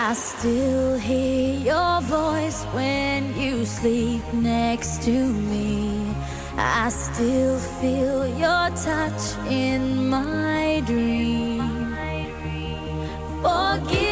I still hear your voice when you sleep next to me. I still feel your touch in my dream. Forgive